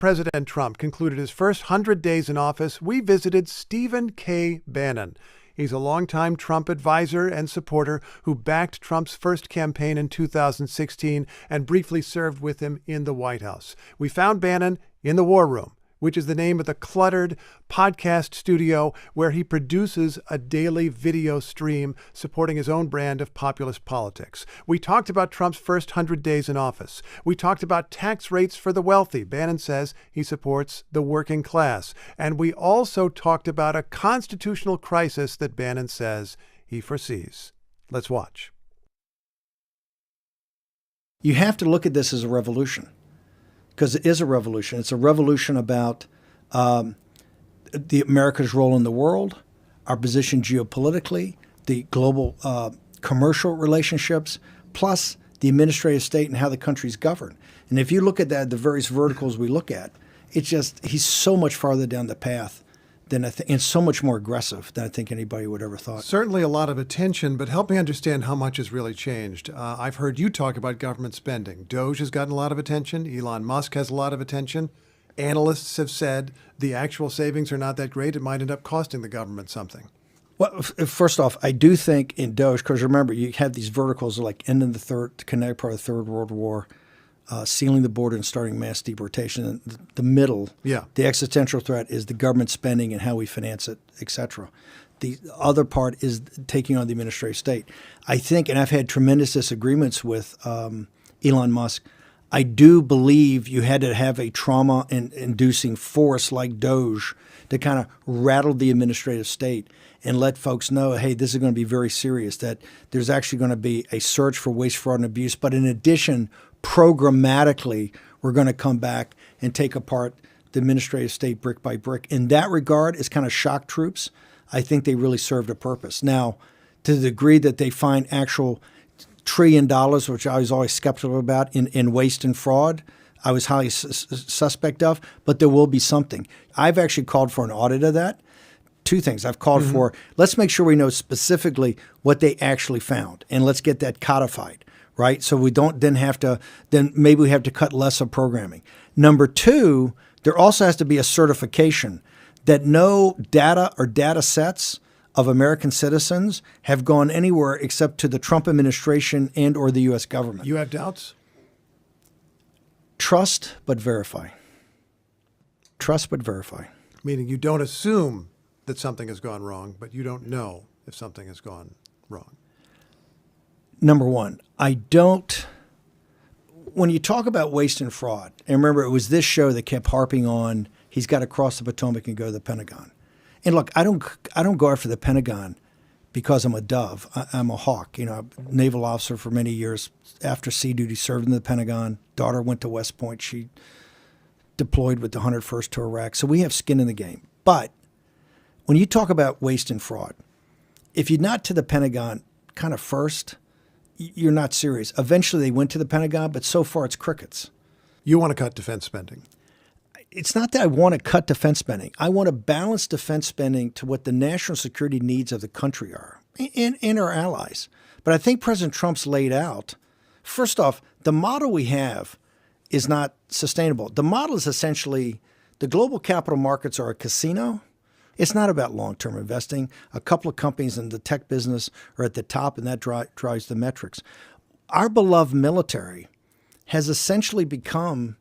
President Trump concluded his first 100 days in office, we visited Stephen K. Bannon. He's a longtime Trump advisor and supporter who backed Trump's first campaign in 2016 and briefly served with him in the White House. We found Bannon in the War Room, which is the name of the cluttered podcast studio where he produces a daily video stream supporting his own brand of populist politics. We talked about Trump's first 100 days in office. We talked about tax rates for the wealthy. Bannon says he supports the working class. And we also talked about a constitutional crisis that Bannon says he foresees. Let's watch. You have to look at this as a revolution. Because it is a revolution. It's a revolution about the America's role in the world, our position geopolitically, the global commercial relationships, plus the administrative state and how the country's governed. And if you look at that, the various verticals we look at, it's just he's so much farther down the path than and so much more aggressive than I think anybody would ever thought. Certainly a lot of attention, but help me understand how much has really changed. I've heard you talk about government spending. Doge has gotten a lot of attention. Elon Musk has a lot of attention. Analysts have said the actual savings are not that great. It might end up costing the government something. Well, first off, I do think in Doge, because remember, you had these verticals like ending the kinetic part of the Third World War, sealing the border and starting mass deportation. And the middle, the existential threat is the government spending and how we finance it, et cetera. The other part is taking on the administrative state. I think, and I've had tremendous disagreements with Elon Musk, I do believe you had to have a trauma-inducing force like Doge to kind of rattle the administrative state and let folks know, hey, this is going to be very serious, that there's actually going to be a search for waste, fraud, and abuse. But in addition, programmatically, we're going to come back and take apart the administrative state brick by brick. In that regard, it's kind of shock troops. I think they really served a purpose. Now, to the degree that they find actual $1 trillion, which I was always skeptical about, in waste and fraud, I was highly suspect of, but there will be something. I've actually called for an audit of that. Two things. I've called for, let's make sure we know specifically what they actually found, and let's get that codified. Right? So we don't then have to, then maybe we have to cut less of programming. Number two, there also has to be a certification that no data or data sets of American citizens have gone anywhere except to the Trump administration and or the U.S. government. You have doubts? Trust but verify. Trust but verify. Meaning you don't assume that something has gone wrong, but you don't know if something has gone wrong. Number one, I don't, when you talk about waste and fraud, and remember it was this show that kept harping on he's got to cross the Potomac and go to the Pentagon. And look, I don't go after the Pentagon because I'm a dove. I'm a hawk. You know, a naval officer for many years. After sea duty, served in the Pentagon. Daughter went to West Point. She deployed with the 101st to Iraq. So we have skin in the game. But when you talk about waste and fraud, if you're not to the Pentagon kind of first, you're not serious. Eventually they went to the Pentagon, but so far it's crickets. You want to cut defense spending. It's not that I want to cut defense spending. I want to balance defense spending to what the national security needs of the country are and our allies. But I think President Trump's laid out, first off, the model we have is not sustainable. The model is essentially the global capital markets are a casino. It's not about long-term investing. A couple of companies in the tech business are at the top, and that drives the metrics. Our beloved military has essentially become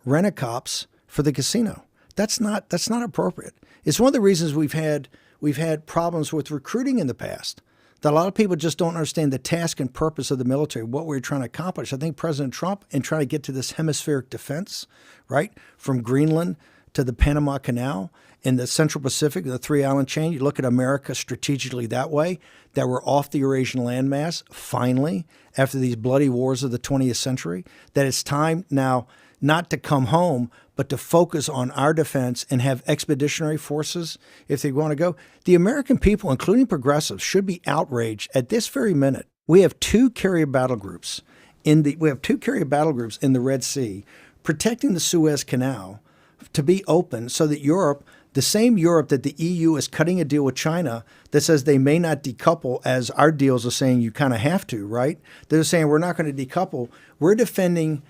rent-a-cops for the casino. That's not appropriate. It's one of the reasons we've had problems with recruiting in the past. That a lot of people just don't understand the task and purpose of the military, what we're trying to accomplish. I think President Trump, in trying to get to this hemispheric defense, right, from Greenland to the Panama Canal, in the Central Pacific, the three-island chain, you look at America strategically that way, that we're off the Eurasian landmass, finally, after these bloody wars of the 20th century, that it's time now not to come home, but to focus on our defense and have expeditionary forces if they want to go. The American people, including progressives, should be outraged at this very minute. We have two carrier battle groups in the Red Sea protecting the Suez Canal to be open so that Europe, the same Europe that the EU is cutting a deal with China that says they may not decouple, as our deals are saying you kind of have to, right? They're saying we're not going to decouple. We're defending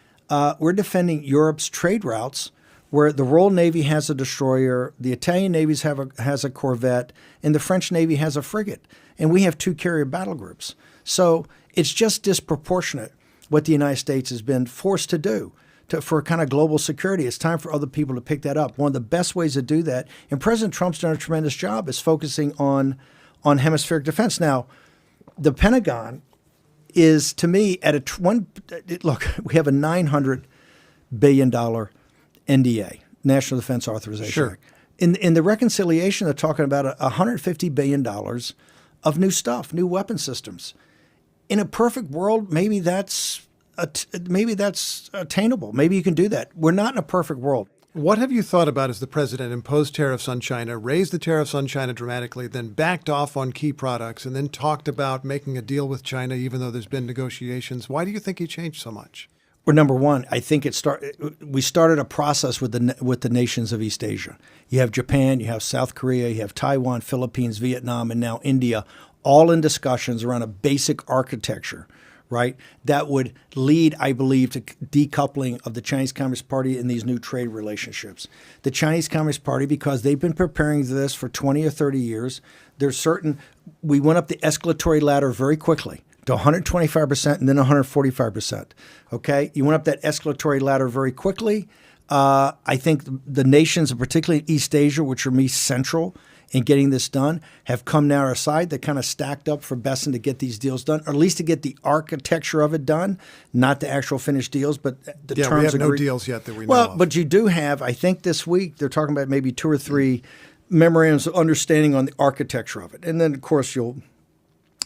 Europe's trade routes where the Royal Navy has a destroyer, the Italian Navy has a corvette, and the French Navy has a frigate. And we have 2 carrier battle groups. So it's just disproportionate what the United States has been forced to do for kind of global security. It's time for other people to pick that up. One of the best ways to do that, and President Trump's done a tremendous job, is focusing on hemispheric defense. Now, the Pentagon is, to me, look, we have a $900 billion NDA, National Defense Authorization Act. In the reconciliation, they're talking about $150 billion of new stuff, new weapon systems. In a perfect world, maybe that's attainable. Maybe you can do that. We're not in a perfect world. What have you thought about as the president imposed tariffs on China, raised the tariffs on China dramatically, then backed off on key products, and then talked about making a deal with China even though there's been negotiations? Why do you think he changed so much? Well, number one, I think we started a process with the nations of East Asia. You have Japan, you have South Korea, you have Taiwan, Philippines, Vietnam, and now India, all in discussions around a basic architecture, right, that would lead, I believe, to decoupling of the Chinese Communist Party in these new trade relationships. The Chinese Communist Party, because they've been preparing for this for 20 or 30 years, we went up the escalatory ladder very quickly to 125% and then 145%. Okay? You went up that escalatory ladder very quickly. I think the nations, particularly in East Asia, which are me central in getting this done, have come now our side. They kind of stacked up for Besson to get these deals done, or at least to get the architecture of it done, not the actual finished deals, but the terms. We have no deals yet that we know well, of. But you do have, I think this week, they're talking about maybe 2 or 3 memorandums of understanding on the architecture of it. And then, of course, you'll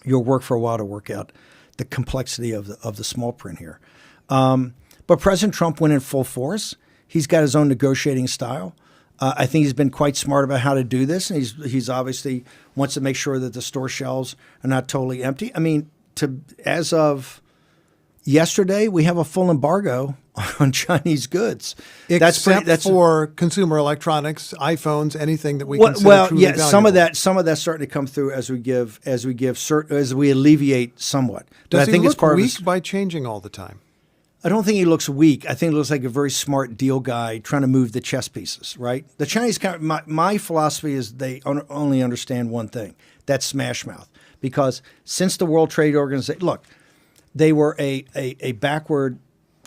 work for a while to work out the complexity of the small print here. But President Trump went in full force. He's got his own negotiating style. I think he's been quite smart about how to do this, and he's obviously wants to make sure that the store shelves are not totally empty. I mean, as of yesterday, we have a full embargo on Chinese goods. Except for consumer electronics, iPhones, anything that we consider truly valuable. Some of that's starting to come through as we alleviate somewhat. Does he look weak by changing all the time? I don't think he looks weak. I think he looks like a very smart deal guy trying to move the chess pieces, right? The Chinese, my philosophy is they only understand one thing. That's smash mouth. Because since the World Trade Organization, look, they were a backward,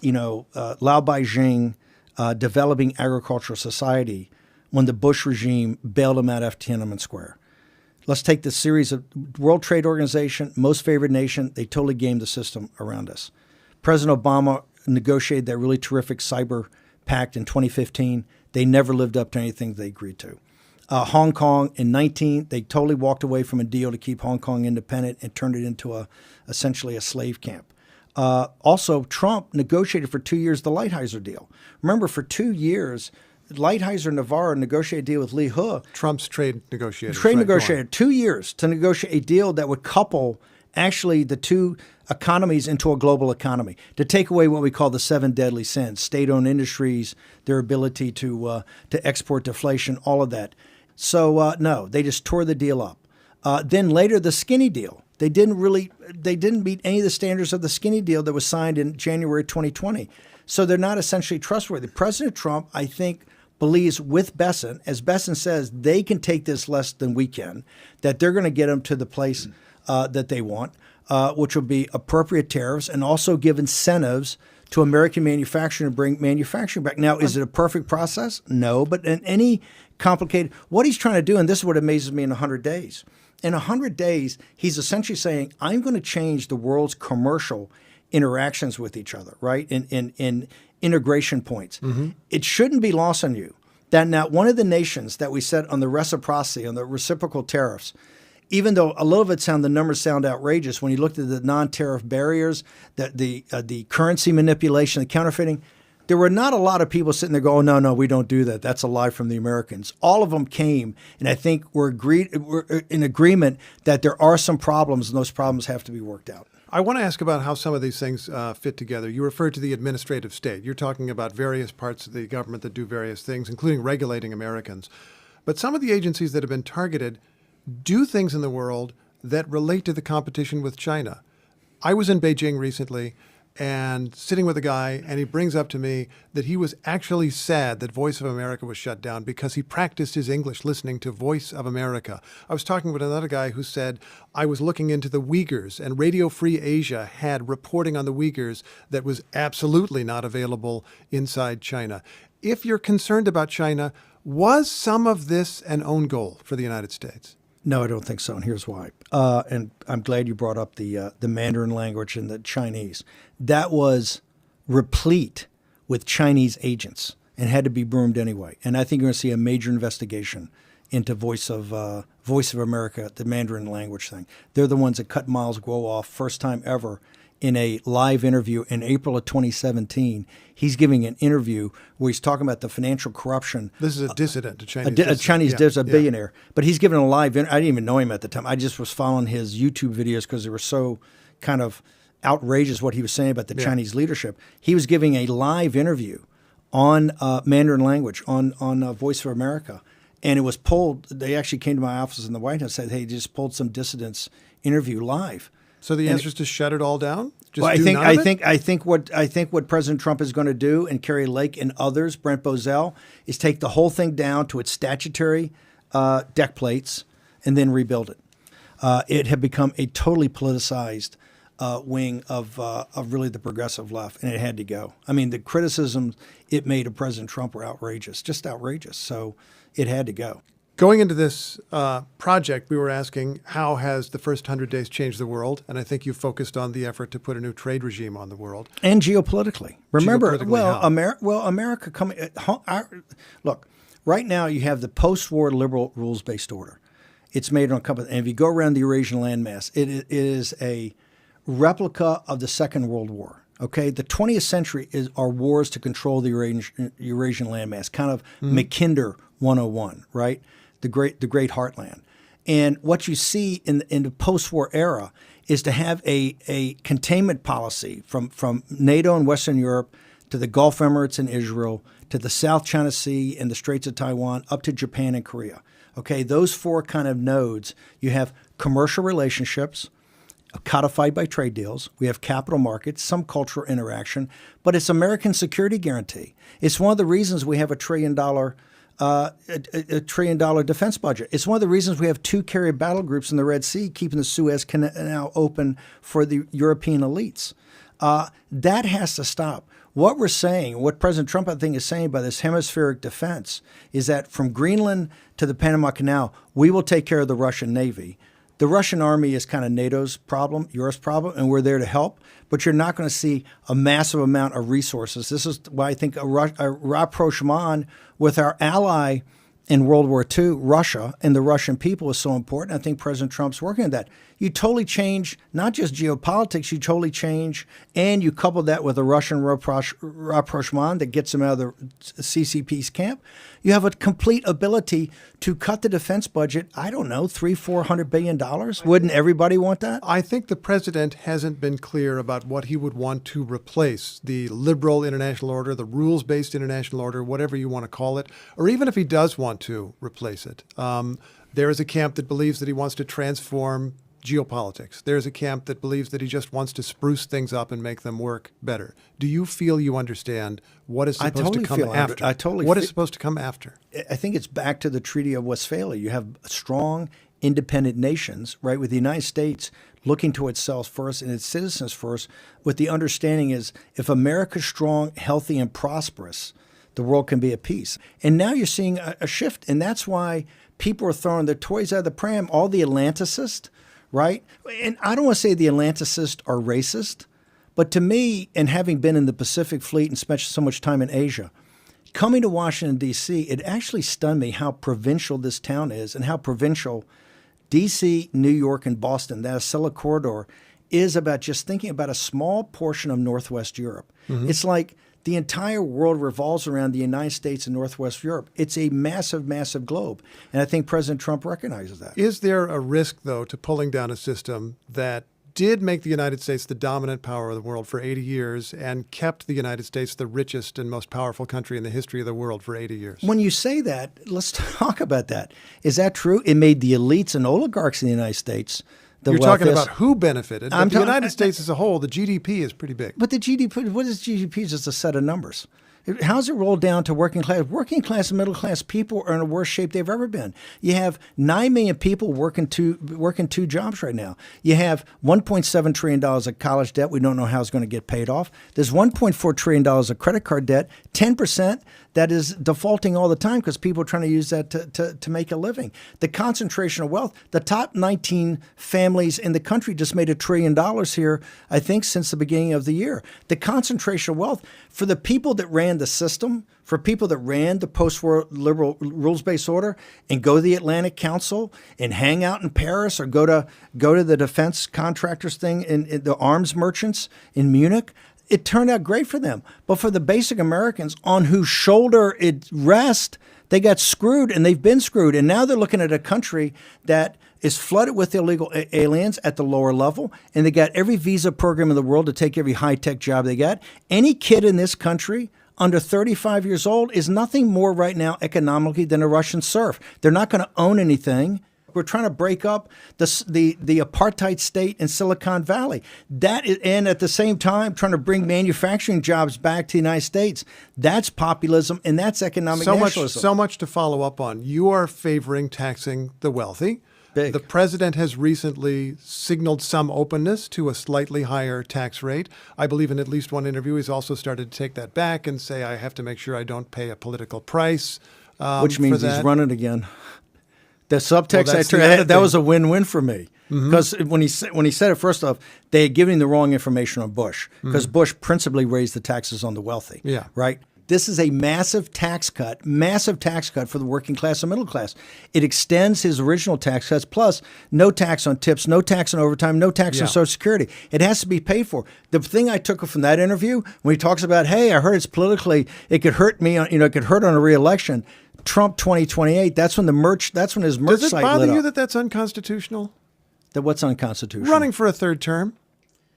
Lao Beijing developing agricultural society when the Bush regime bailed them out of Tiananmen Square. Let's take the series of World Trade Organization, most favored nation. They totally gamed the system around us. President Obama negotiated that really terrific cyber pact in 2015. They never lived up to anything they agreed to. Hong Kong in 19, they totally walked away from a deal to keep Hong Kong independent and turned it into essentially a slave camp. Also, Trump negotiated for 2 years the Lighthizer deal. Remember, for 2 years, Lighthizer Navarro negotiated a deal with Li He. Trump's trade negotiator. 2 years to negotiate a deal that would couple actually the two economies into a global economy, to take away what we call the 7 deadly sins, state-owned industries, their ability to export deflation, all of that. So no, they just tore the deal up. Then later, the skinny deal. They didn't meet any of the standards of the skinny deal that was signed in January 2020. So they're not essentially trustworthy. President Trump, I think, believes with Besson, as Besson says, they can take this less than we can, that they're going to get them to the place that they want, which will be appropriate tariffs and also give incentives to American manufacturing to bring manufacturing back. Now, is it a perfect process? No, but in any complicated, what he's trying to do, and this is what amazes me in 100 days. In 100 days, he's essentially saying, I'm going to change the world's commercial interactions with each other, right? In integration points. Mm-hmm. It shouldn't be lost on you that now one of the nations that we said on the reciprocity, on the reciprocal tariffs, even though a little of the numbers sound outrageous, when you looked at the non-tariff barriers, the currency manipulation, the counterfeiting, there were not a lot of people sitting there going, oh, no, we don't do that. That's a lie from the Americans. All of them came, and I think we're in agreement that there are some problems, and those problems have to be worked out. I want to ask about how some of these things fit together. You referred to the administrative state. You're talking about various parts of the government that do various things, including regulating Americans. But some of the agencies that have been targeted do things in the world that relate to the competition with China. I was in Beijing recently, and sitting with a guy, and he brings up to me that he was actually sad that Voice of America was shut down because he practiced his English listening to Voice of America. I was talking with another guy who said, I was looking into the Uyghurs, and Radio Free Asia had reporting on the Uyghurs that was absolutely not available inside China. If you're concerned about China, was some of this an own goal for the United States? No, I don't think so, and here's why. And I'm glad you brought up the Mandarin language and the Chinese. That was replete with Chinese agents and had to be broomed anyway. And I think you're going to see a major investigation into Voice of America, the Mandarin language thing. They're the ones that cut Miles Guo off first time ever in a live interview in April of 2017. He's giving an interview where he's talking about the financial corruption. This is a dissident, a Chinese dissident. A Chinese dissident, a billionaire. But he's giving a live interview. I didn't even know him at the time. I just was following his YouTube videos because they were so kind of outrageous what he was saying about the Chinese leadership. He was giving a live interview on Mandarin language on Voice of America. And it was pulled. They actually came to my office in the White House and said, hey, just pulled some dissidents interview live. So the answer is to shut it all down? Just well, I think what President Trump is going to do, and Kerry Lake and others, Brent Bozell, is take the whole thing down to its statutory deck plates and then rebuild it. It had become a totally politicized wing of really the progressive left, and it had to go. I mean, the criticisms it made of President Trump were outrageous, just outrageous. So it had to go. Going into this project, we were asking, how has the first 100 days changed the world? And I think you focused on the effort to put a new trade regime on the world. And geopolitically. Remember, Geopolitically, America coming... look, right now you have the post-war liberal rules-based order. It's made on a couple... And if you go around the Eurasian landmass, it is a replica of the Second World War. Okay, the 20th century are wars to control the Eurasian landmass, kind of Mackinder 101, right? The great heartland. And what you see in the post-war era is to have a containment policy from NATO and Western Europe to the Gulf Emirates and Israel to the South China Sea and the Straits of Taiwan up to Japan and Korea. Okay, those four kind of nodes. You have commercial relationships codified by trade deals. We have capital markets, some cultural interaction, but it's American security guarantee. It's one of the reasons we have a $1 trillion defense budget. It's one of the reasons we have 2 carrier battle groups in the Red Sea, keeping the Suez Canal open for the European elites. That has to stop. What we're saying, what President Trump, I think, is saying by this hemispheric defense is that from Greenland to the Panama Canal, we will take care of the Russian Navy. The Russian army is kind of NATO's problem, Europe's problem, and we're there to help. But you're not going to see a massive amount of resources. This is why I think a rapprochement with our ally in World War II, Russia, and the Russian people is so important. I think President Trump's working on that. You totally change not just geopolitics, you totally change, and you couple that with a Russian rapprochement that gets them out of the CCP's camp. You have a complete ability to cut the defense budget, I don't know, $300-400 billion. Wouldn't everybody want that? I think the president hasn't been clear about what he would want to replace the liberal international order, the rules-based international order, whatever you want to call it, or even if he does want to replace it. There is a camp that believes that he wants to transform geopolitics. There's a camp that believes that he just wants to spruce things up and make them work better. Do you feel you understand what is supposed to come after? What is supposed to come after? I think it's back to the Treaty of Westphalia. You have strong, independent nations, right, with the United States looking to itself first and its citizens first, with the understanding is if America's strong, healthy, and prosperous, the world can be at peace. And now you're seeing a shift, and that's why people are throwing their toys out of the pram, all the Atlanticists, right? And I don't want to say the Atlanticists are racist, but to me, and having been in the Pacific Fleet and spent so much time in Asia, coming to Washington, D.C., it actually stunned me how provincial this town is and how provincial D.C., New York, and Boston, that Acela corridor, is about just thinking about a small portion of Northwest Europe. Mm-hmm. It's like the entire world revolves around the United States and Northwest Europe. It's a massive, massive globe. And I think President Trump recognizes that. Is there a risk, though, to pulling down a system that did make the United States the dominant power of the world for 80 years and kept the United States the richest and most powerful country in the history of the world for 80 years? When you say that, let's talk about that. Is that true? It made the elites and oligarchs in the United States You're wealthiest. talking about who benefited. But the United States as a whole, the GDP is pretty big. But the GDP, what is GDP? Is just a set of numbers. How's it rolled down to working class? Working class and middle class people are in the worst shape they've ever been. You have 9 million people working two jobs right now. You have $1.7 trillion of college debt. We don't know how it's going to get paid off. There's $1.4 trillion of credit card debt, 10% that is defaulting all the time because people are trying to use that to make a living. The concentration of wealth, the top 19 families in the country just made $1 trillion here, I think, since the beginning of the year. The concentration of wealth for the people that ran the system, for people that ran the post-war liberal rules-based order and go to the Atlantic Council and hang out in Paris or go to the defense contractors thing in the arms merchants in Munich, it turned out great for them. But for the basic Americans on whose shoulder it rests, they got screwed and they've been screwed. And now they're looking at a country that is flooded with illegal aliens at the lower level. And they got every visa program in the world to take every high-tech job they got. Any kid in this country under 35 years old is nothing more right now economically than a Russian serf. They're not going to own anything. We're trying to break up the apartheid state in Silicon Valley. That is, and at the same time, trying to bring manufacturing jobs back to the United States. That's populism, and that's economic nationalism. So much to follow up on. You are favoring taxing the wealthy. Big. The president has recently signaled some openness to a slightly higher tax rate. I believe in at least one interview, he's also started to take that back and say, I have to make sure I don't pay a political price. Which means he's running again. The subtext, well, that was a win-win for me. Because when he said it, first off, they had given him the wrong information on Bush. Because Bush principally raised the taxes on the wealthy. Yeah. Right? This is a massive tax cut for the working class and middle class. It extends his original tax cuts, plus no tax on tips, no tax on overtime, no tax on Social Security. It has to be paid for. The thing I took from that interview, when he talks about, hey, I heard it's politically, it could hurt me, it could hurt on a re-election. Trump 2028, that's when his merch site lit up. Does it bother you that that's unconstitutional? That what's unconstitutional? Running for a third term.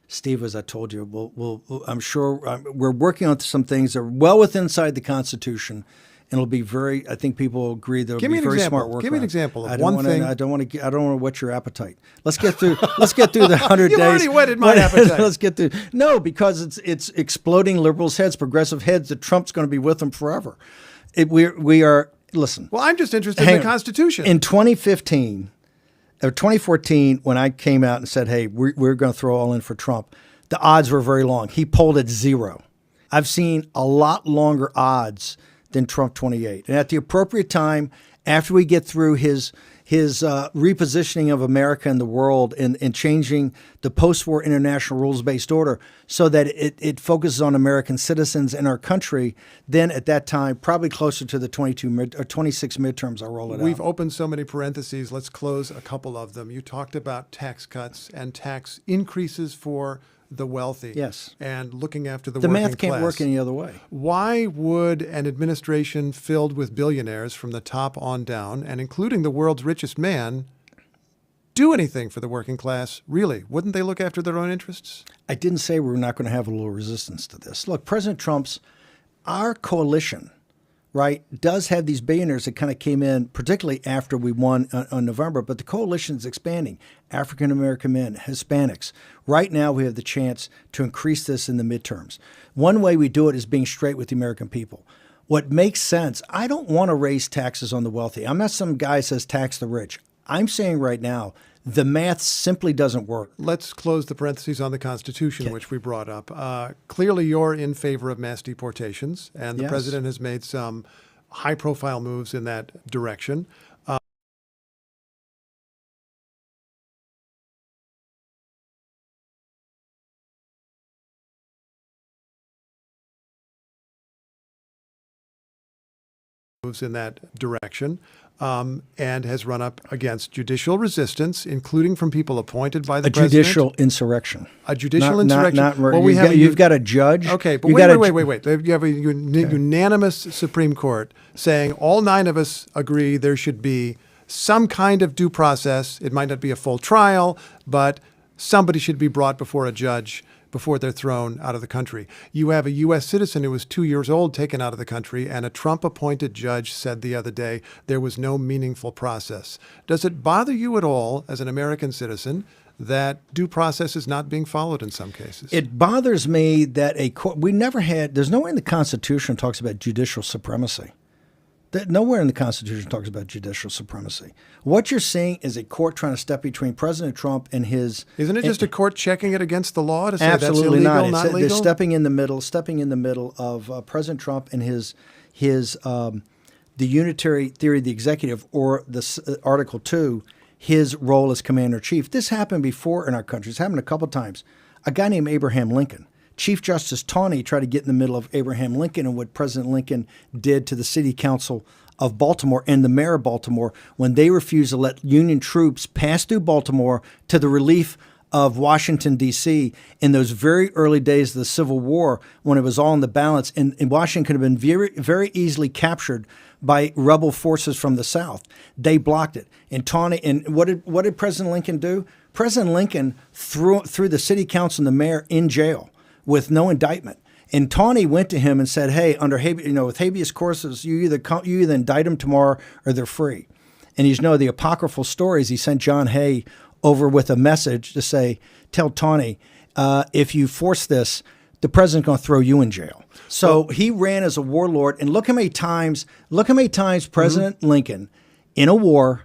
Steve, as I told you, I'm sure we're working on some things that are well within the Constitution, and it'll be very. I think people will agree that it'll be very smart work. Give me an example of one thing. I don't want to whet your appetite. Let's get through. Let's get through the 100 days. You've already whetted my appetite. Let's get through. No, because it's exploding liberals' heads, progressive heads. That Trump's going to be with them forever. We are. Listen. Well, I'm just interested in the Constitution. In 2015. Or 2014, when I came out and said, hey, we're going to throw all in for Trump, the odds were very long. He polled at 0. I've seen a lot longer odds than Trump 28. And at the appropriate time, after we get through his repositioning of America and the world and changing the post-war international rules-based order so that it focuses on American citizens in our country, then at that time, probably closer to the 26 midterms, I'll roll it out. We've opened so many parentheses. Let's close a couple of them. You talked about tax cuts and tax increases for the wealthy. Yes. And looking after the working class. The math can't work any other way. Why would an administration filled with billionaires from the top on down, and including the world's richest man, do anything for the working class? Really? Wouldn't they look after their own interests? I didn't say we were not going to have a little resistance to this. Look, President Trump's, our coalition, right, does have these billionaires that kind of came in, particularly after we won on November, but the coalition is expanding. African-American men, Hispanics. Right now we have the chance to increase this in the midterms. One way we do it is being straight with the American people. What makes sense, I don't want to raise taxes on the wealthy. I'm not some guy who says tax the rich. I'm saying right now, the math simply doesn't work. Let's close the parentheses on the Constitution, which we brought up. Clearly, you're in favor of mass deportations, and the president has made some high-profile moves in that direction. And has run up against judicial resistance, including from people appointed by the president. A judicial insurrection. A judicial insurrection. You've got a judge. Okay, but wait. You have a unanimous Supreme Court saying all 9 of us agree there should be some kind of due process. It might not be a full trial, but somebody should be brought before a judge before they're thrown out of the country. You have a U.S. citizen who was 2 years old taken out of the country, and a Trump-appointed judge said the other day there was no meaningful process. Does it bother you at all as an American citizen that due process is not being followed in some cases. It bothers me that there's nowhere in the Constitution that talks about judicial supremacy. Nowhere in the Constitution talks about judicial supremacy. What you're seeing is a court trying to step between President Trump and his... Isn't it just a court checking it against the law to say absolutely that's illegal, not legal? They're stepping in the middle of President Trump and his the unitary theory of the executive, or the Article 2, his role as commander-in-chief. This happened before in our country. It's happened a couple times. A guy named Abraham Lincoln. Chief Justice Taney tried to get in the middle of Abraham Lincoln and what President Lincoln did to the city council of Baltimore and the mayor of Baltimore when they refused to let Union troops pass through Baltimore to the relief of Washington, D.C. in those very early days of the Civil War when it was all in the balance. And Washington could have been very, very easily captured by rebel forces from the South. They blocked it. And what did President Lincoln do? President Lincoln threw the city council and the mayor in jail with no indictment. And Taney went to him and said, "Hey, with habeas corpus, you either indict them tomorrow or they're free." And the apocryphal stories, he sent John Hay over with a message to say, "Tell Taney, if you force this, the president's going to throw you in jail." So he ran as a warlord, and look how many times President Lincoln, in a war,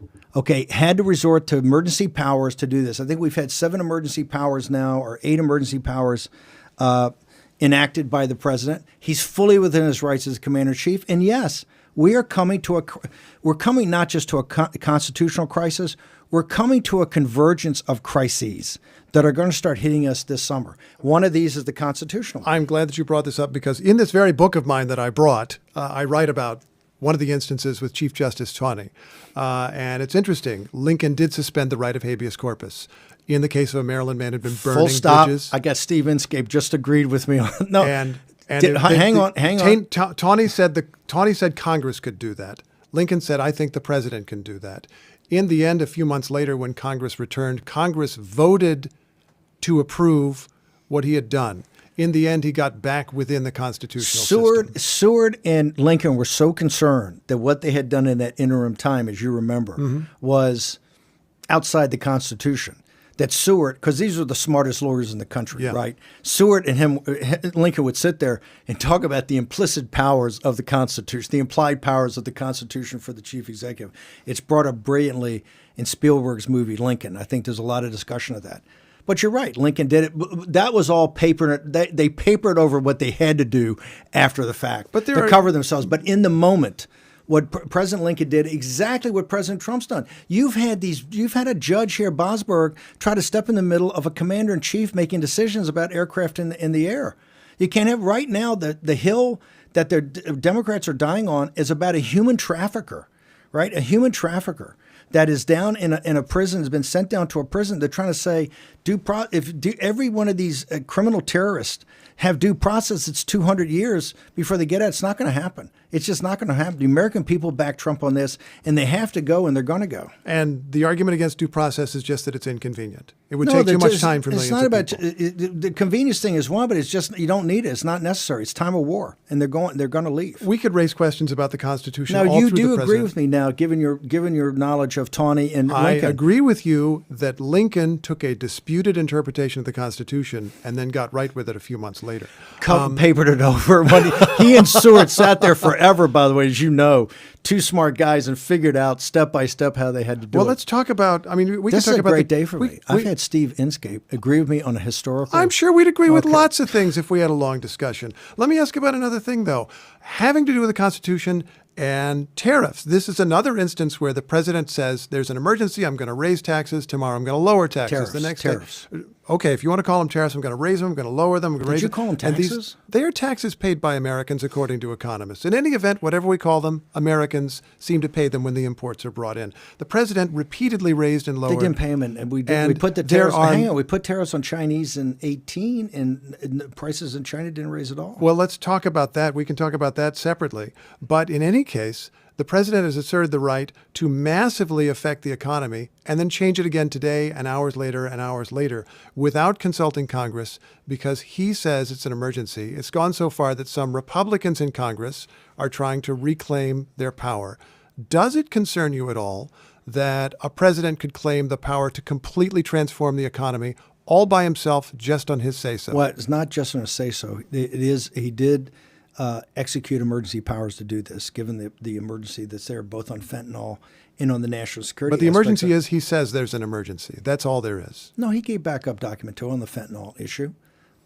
had to resort to emergency powers to do this. I think we've had 7 emergency powers now, or 8 emergency powers enacted by the president. He's fully within his rights as commander-in-chief. And yes, we're coming not just to a constitutional crisis, we're coming to a convergence of crises that are going to start hitting us this summer. One of these is the constitutional. I'm glad that you brought this up, because in this very book of mine that I brought, I write about one of the instances with Chief Justice Taney. And it's interesting. Lincoln did suspend the right of habeas corpus. In the case of a Maryland man who'd been burning full stop. bridges. I got Steve Inscape just agreed with me on no. Hang on. Taney said Congress could do that. Lincoln said, "I think the president can do that." In the end, a few months later, when Congress returned, Congress voted to approve what he had done. In the end, he got back within the constitutional system. Seward and Lincoln were so concerned that what they had done in that interim time, as you remember, was outside the Constitution. That Seward, because these were the smartest lawyers in the country, right? Seward and Lincoln would sit there and talk about the implicit powers of the Constitution, the implied powers of the Constitution for the chief executive. It's brought up brilliantly in Spielberg's movie Lincoln. I think there's a lot of discussion of that. But you're right, Lincoln did it. That was all papered. They papered over what they had to do after the fact to cover themselves. But in the moment, what President Lincoln did, exactly what President Trump's done. You've had a judge here, Bosberg, try to step in the middle of a commander-in-chief making decisions about aircraft in the air. You can't have right now the hill that the Democrats are dying on is about a human trafficker, right? A human trafficker that is down in a prison, has been sent down to a prison. They're trying to say, every one of these criminal terrorists have due process, it's 200 years before they get out. It's not going to happen. It's just not going to happen. The American people back Trump on this, and they have to go, and they're going to go. And the argument against due process is just that it's inconvenient. It would take too much time for millions of people. It's not about the convenience thing is one, but it's just you don't need it. It's not necessary. It's time of war, and they're going to leave. We could raise questions about the Constitution. Now you do agree with me now, given your knowledge of Taney and Lincoln. I agree with you that Lincoln took a disputed interpretation of the Constitution and then got right with it a few months later. Papered it over. He and Seward sat there forever, by the way, as you know, two smart guys, and figured out step by step how they had to do it. Well, let's talk about, we can talk about... This is a great day for me. I've had Steve Inscape agree with me on a historical... I'm sure we'd agree with lots of things if we had a long discussion. Let me ask about another thing, though. Having to do with the Constitution and tariffs. This is another instance where the president says, there's an emergency, I'm going to raise taxes. Tomorrow I'm going to lower taxes. Tariffs. Okay, if you want to call them tariffs, I'm going to raise them, I'm going to lower them, I'm going to raise them. Did you call them taxes? They are taxes paid by Americans, according to economists. In any event, whatever we call them, Americans seem to pay them when the imports are brought in. The president repeatedly raised and lowered. They didn't pay them, and we put the tariffs. We put tariffs on Chinese in 2018, and the prices in China didn't raise at all. Well, let's talk about that. We can talk about that separately. But in any case, the president has asserted the right to massively affect the economy and then change it again today and hours later without consulting Congress, because he says it's an emergency. It's gone so far that some Republicans in Congress are trying to reclaim their power. Does it concern you at all that a president could claim the power to completely transform the economy all by himself, just on his say-so? Well, it's not just on his say-so. He did execute emergency powers to do this, given the emergency that's there, both on fentanyl and on the national security. But the emergency is, he says there's an emergency. That's all there is. No, he gave backup document too on the fentanyl issue.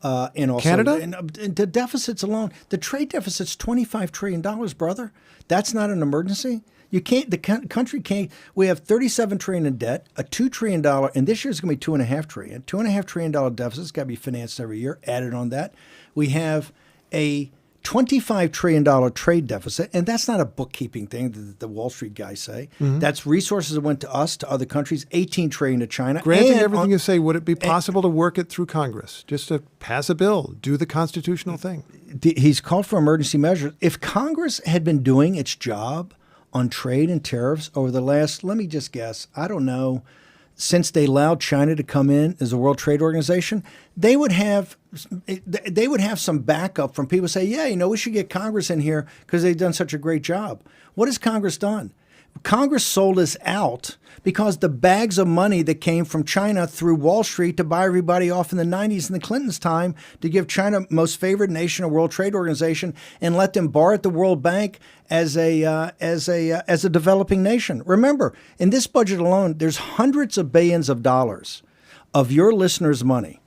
And also Canada? And the deficits alone, the trade deficit's $25 trillion, brother. That's not an emergency. You can't. The country can't. We have $37 trillion in debt, a $2 trillion, and this year's going to be $2.5 trillion. $2.5 trillion deficit's got to be financed every year. Added on that, we have a $25 trillion trade deficit, and that's not a bookkeeping thing that the Wall Street guys say. Mm-hmm. That's resources that went to us, to other countries, $18 trillion to China. Granting everything you say, would it be possible to work it through Congress, just to pass a bill, do the constitutional thing? He's called for emergency measures. If Congress had been doing its job on trade and tariffs over the last, let me just guess, I don't know, since they allowed China to come in as a World Trade Organization, they would have some backup from people say, yeah, we should get Congress in here because they've done such a great job. What has Congress done? Congress sold us out because the bags of money that came from China through Wall Street to buy everybody off in the 90s in the Clintons' time, to give China most favored nation a World Trade Organization and let them borrow at the World Bank as a developing nation. Remember, in this budget alone, there's hundreds of billions of dollars of your listeners' money,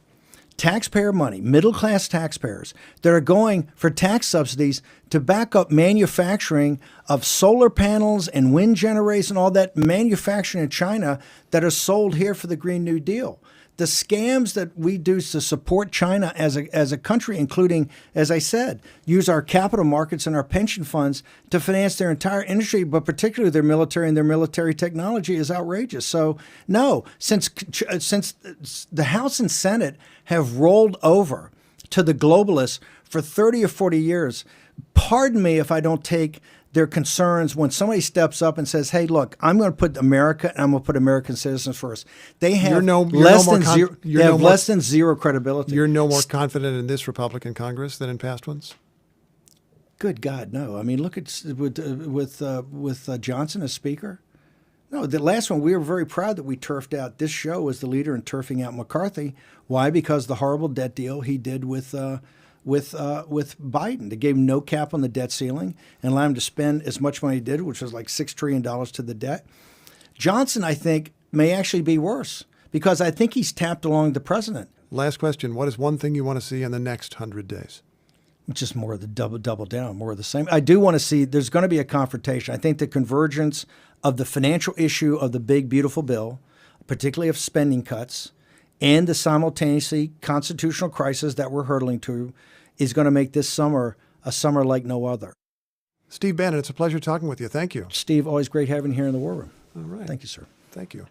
taxpayer money, middle-class taxpayers, that are going for tax subsidies to back up manufacturing of solar panels and wind generators and all that manufacturing in China that are sold here for the Green New Deal. The scams that we do to support China as a country, including, as I said, use our capital markets and our pension funds to finance their entire industry, but particularly their military and their military technology, is outrageous. So, no, since the House and Senate have rolled over to the globalists for 30 or 40 years, pardon me if I don't take their concerns when somebody steps up and says, hey, look, I'm going to put America and I'm going to put American citizens first. They have less than zero credibility. You're no more confident in this Republican Congress than in past ones? Good God, no. I mean, look at with Johnson as Speaker. No, the last one, we were very proud that we turfed out. This show was the leader in turfing out McCarthy. Why? Because the horrible debt deal he did with Biden. They gave him no cap on the debt ceiling and allowed him to spend as much money he did, which was like $6 trillion to the debt. Johnson, I think, may actually be worse because I think he's tapped along the president. Last question. What is one thing you want to see in the next 100 days? Just more of the double down, more of the same. I do want to see there's going to be a confrontation. I think the convergence of the financial issue of the big, beautiful bill, particularly of spending cuts, and the simultaneously constitutional crisis that we're hurtling to, is going to make this summer a summer like no other. Steve Bannon, it's a pleasure talking with you. Thank you. Steve, always great having you here in the War Room. All right. Thank you, sir. Thank you.